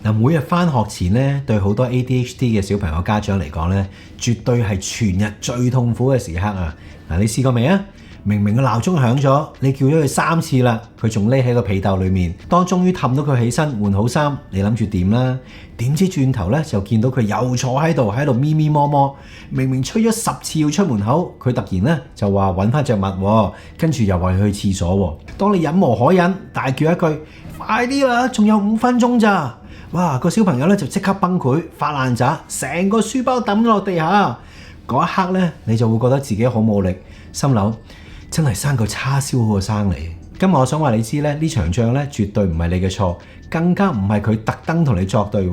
嗱，每日返學前咧，對好多 ADHD 嘅小朋友家長嚟講咧，絕對係全日最痛苦嘅時刻啊！嗱，你試過未啊？明明個鬧鐘響咗，你叫咗佢3次啦，佢仲匿喺個被竇裏面。當終於氹到佢起身換好衫，你諗住點啦？點知轉頭咧就見到佢又坐喺度咪咪摸摸。明明吹咗10次要出門口，佢突然咧就話揾翻隻襪，跟住又話去廁所。當你忍無可忍，大叫一句：快啲啦，仲有5分鐘咋！哇！個小朋友咧就即刻崩潰，發爛渣，成個書包抌落地下。嗰一刻咧，你就會覺得自己好冇力，心諗真係生個叉燒好過生你。今日我想話你知咧，呢場仗咧絕對唔係你嘅錯，更加唔係佢特登同你作對。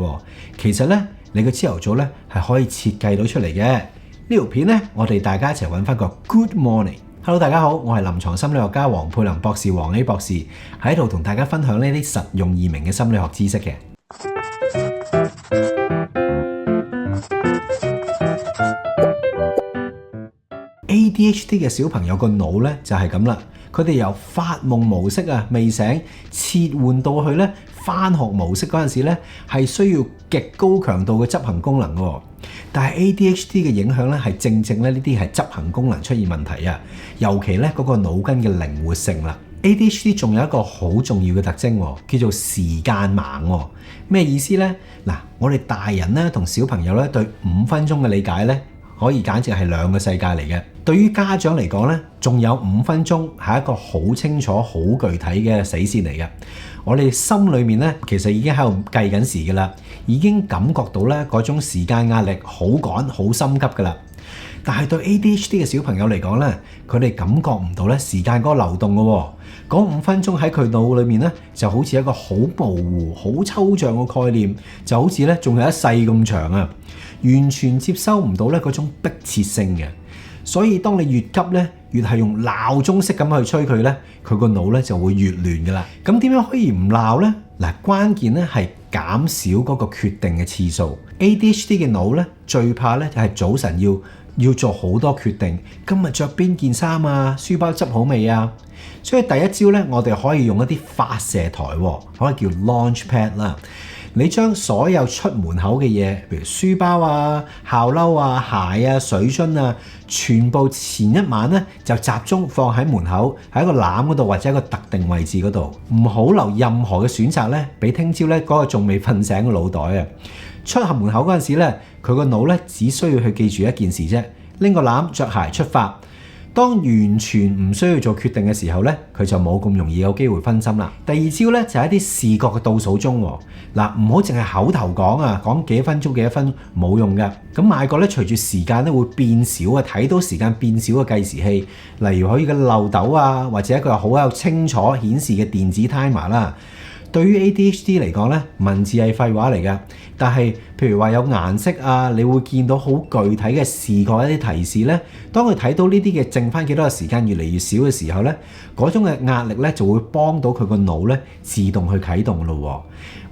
其實咧，你嘅朝頭早咧係可以設計到出嚟嘅。呢條片咧，我哋大家一齊揾翻個 Good Morning。Hello， 大家好，我係臨床心理學家黃佩林博士，黃 A 博士喺度同大家分享呢啲實用易明嘅心理學知識嘅。ADHD 嘅小朋友個腦咧就係咁啦，佢哋由發夢模式未醒切換到去咧返學模式嗰陣時咧，係需要極高強度嘅執行功能嘅。但係 ADHD 嘅影響咧係正咧呢啲係執行功能出現問題啊，尤其咧嗰個腦筋嘅靈活性啦。ADHD 仲有一個好重要嘅特徵，叫做時間盲。咩意思呢？嗱，我哋大人咧同小朋友咧對5分鐘嘅理解咧，可以簡直係兩個世界嚟嘅。對於家長嚟講咧，仲有5分鐘係一個好清楚、好具體嘅死線嚟嘅。我哋心裏面咧，其實已經喺度計緊時㗎啦，已經感覺到咧嗰種時間壓力好趕、好心急㗎啦。但係對 ADHD 嘅小朋友嚟講咧，佢哋感覺唔到咧時間嗰個流動嘅喎。嗰5分鐘喺佢腦裏面咧，就好似一個好模糊、好抽象嘅概念，就好似咧仲有一世咁長啊，完全接收唔到咧嗰種迫切性嘅。所以當你越急咧，越係用鬧鐘式咁去催佢咧，佢個腦咧就會越亂㗎啦。咁點樣可以唔鬧咧？嗱，關鍵咧係減少嗰個決定嘅次數。ADHD 嘅腦咧最怕咧就係早晨要做好多決定，今日着邊件衫啊？書包執好未啊？所以第一招咧，我哋可以用一啲發射台，可以叫 launch pad 啦。你將所有出門口嘅嘢，譬如書包啊、校褸啊、鞋啊、水樽啊，全部前一晚咧就集中放喺門口，喺一個籃嗰度或者一個特定位置嗰度，唔好留任何嘅選擇咧，俾聽朝咧嗰個仲未瞓醒嘅腦袋啊！出合門口嗰陣時咧，佢個腦咧只需要去記住一件事啫，拎個籃着鞋出發。當完全唔需要做決定嘅時候咧，佢就冇咁容易有機會分心啦。第二招咧就係一啲視覺嘅倒數鐘喎。嗱，唔好淨係口頭講啊，講幾分鐘幾多分冇用㗎。咁買個咧隨住時間咧會變少啊，睇到時間變少嘅計時器，例如可以嘅漏斗啊，或者一個好有清楚顯示嘅電子 timer 啦。對於 ADHD 嚟講咧，文字係廢話嚟㗎，但係譬如話有顏色啊，你會見到好具體嘅視覺一啲提示咧。當佢睇到呢啲嘅剩翻幾多嘅時間越嚟越少嘅時候咧，嗰種嘅壓力咧就會幫到佢個腦咧自動去啟動咯。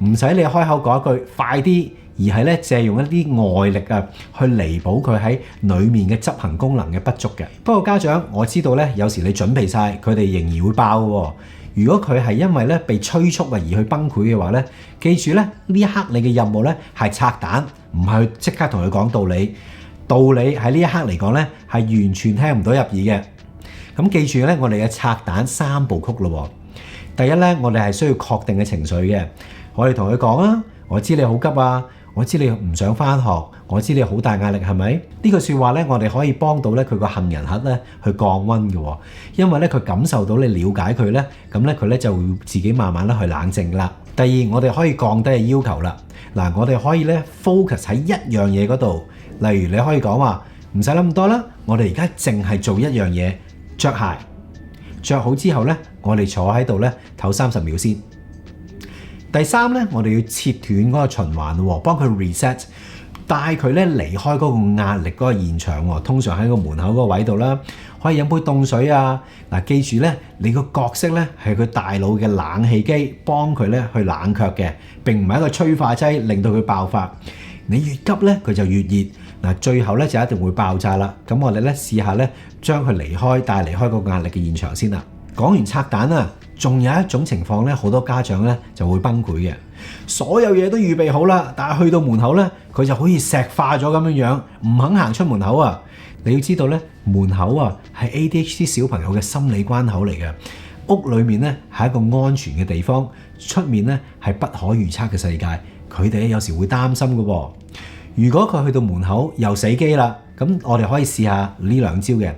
唔使你開口講一句快啲，而係咧借用一啲外力啊去彌補佢喺裡面嘅執行功能嘅不足嘅。不過家長，我知道咧有時你準備晒，佢哋仍然會爆喎。如果佢係因為咧被催促而去崩潰嘅話咧，記住咧呢一刻你嘅任務咧係拆彈，唔係去即刻同佢講道理。道理喺呢一刻嚟講咧係完全聽唔到入耳嘅。咁記住咧，我哋嘅拆彈3部曲咯。第一咧，我哋係需要確定嘅情緒嘅，我哋同佢講啊，我知你好急啊，我知你唔想返學，我知你好大壓力，係咪？呢句説話咧，我哋可以幫到咧佢個杏仁核咧去降溫嘅，因為咧佢感受到你了解佢咧，咁咧佢咧就會自己慢慢咧去冷靜啦。第二，我哋可以降低嘅要求啦。嗱，我哋可以咧 focus 喺一樣嘢嗰度，例如你可以講話唔使諗咁多啦，我哋而家淨係做一樣嘢，着鞋，着好之後咧，我哋坐喺度咧唞30秒先。第三咧，我哋要切斷嗰個循環喎，幫佢 reset， 帶佢咧離開嗰個壓力嗰個現場喎。通常喺個門口嗰個位度啦，可以飲杯凍水啊。嗱，記住咧，你個角色咧係佢大腦嘅冷氣機，幫佢咧去冷卻嘅，並唔係一個催化劑令到佢爆發。你越急咧，佢就越熱。嗱，最後咧就一定會爆炸啦。咁我哋咧試下咧將佢帶離開嗰個壓力嘅現場先啦。講完拆彈啦，仲有一種情況咧，好多家長咧就會崩潰嘅。所有嘢都預備好啦，但係去到門口咧，佢就好似石化咗咁樣樣，唔肯行出門口啊！你要知道咧，門口啊係 ADHD 小朋友嘅心理關口嚟嘅。屋裏面咧係一個安全嘅地方，出面咧係不可預測嘅世界。佢哋有時會擔心嘅喎。如果佢去到門口又死機啦，咁我哋可以試下呢兩招嘅。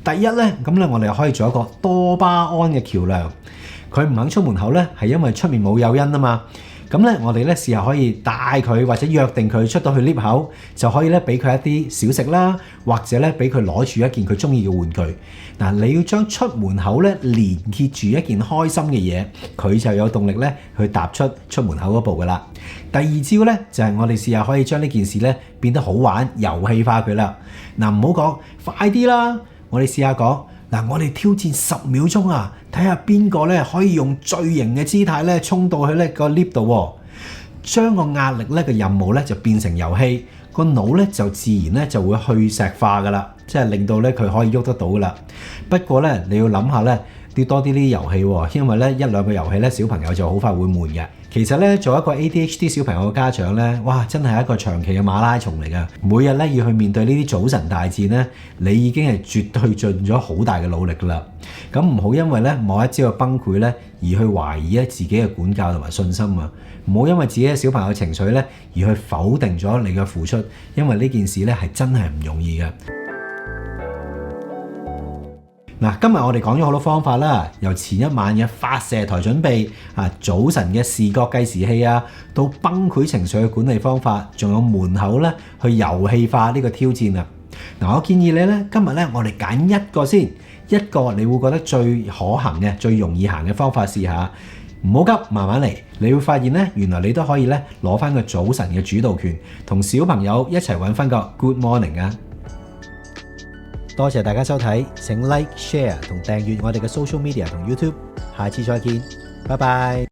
第一咧，咁咧我哋可以做一個多巴胺嘅橋梁。佢唔肯出門口咧，係因為出面冇誘因啊嘛。咁咧，我哋咧試下可以帶佢或者約定佢出到去 lift 口，就可以咧俾佢一啲小食啦，或者咧俾佢攞住一件佢中意嘅玩具。嗱，你要將出門口咧連結住一件開心嘅嘢，佢就有動力咧去踏出門口嗰步噶啦。第二招咧就係我哋試下可以將呢件事咧變得好玩、遊戲化佢啦。嗱，唔好講快啲啦，我哋試下講。嗱，我哋挑戰10秒鐘啊，睇下邊個咧可以用最型嘅姿態咧衝到去呢個 lift 度喎，將個壓力咧嘅任務咧就變成遊戲，個腦咧就自然咧就會去石化噶啦，即係令到咧佢可以喐得到噶啦。不過咧你要諗下咧，要多啲呢啲遊戲喎，因為咧1、2個遊戲咧小朋友就好快會悶嘅。其實咧做一個 ADHD 小朋友嘅家長咧，哇，真係一個長期嘅馬拉松嚟㗎。每日咧要去面對呢啲早晨大戰咧，你已經係絕對盡咗好大嘅努力㗎啦。咁唔好因為咧某一朝嘅崩潰咧而去懷疑咧自己嘅管教同埋信心啊！唔好因為自己嘅小朋友嘅情緒咧而去否定咗你嘅付出，因為呢件事咧係真係唔容易嘅。嗱，今日我哋講咗好多方法啦，由前一晚嘅發射台準備啊，早晨嘅視覺計時器啊，到崩潰情緒嘅管理方法，仲有門口咧去遊戲化呢個挑戰啊！嗱，我建議你咧，今日咧我哋揀一個先，一個你會覺得最可行嘅、最容易行嘅方法試下，唔好急，慢慢嚟，你會發現咧，原來你都可以咧攞翻個早晨嘅主導權，同小朋友一齊揾翻個 Good Morning 啊！多謝大家收睇，請 Like、Share 同訂閱我哋嘅 Social Media 同 YouTube，下次再見，拜拜。